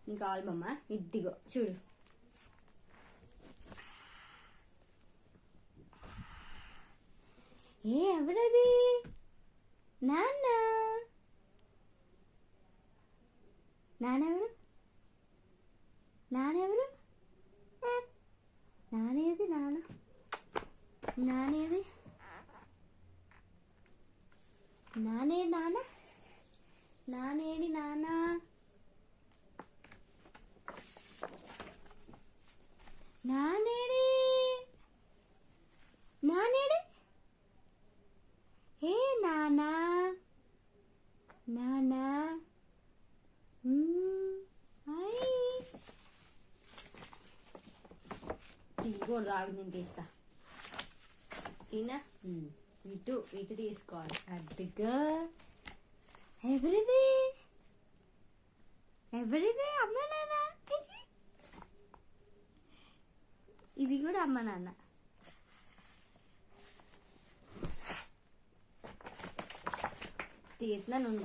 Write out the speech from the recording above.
నీకు ఆల్బమ్ ఇద్దిగో చూడు. ఎవడది? నాన్న. నానెవరు? నానేది? నాన్న నానేది? నానేది నాన్న? నానేది నాన్న? నానేడి? నానేడి? ఏ నానా? నానా తీయకూడదు, ఆగు నేను తీస్తా. ఈయన ఇటు తీసుకోవాలి. అదిగా ఎవరిది? అమ్మ నాన్న. ఇది కూడా అమ్మ నాన్న. తీస్తున్నా నుండి.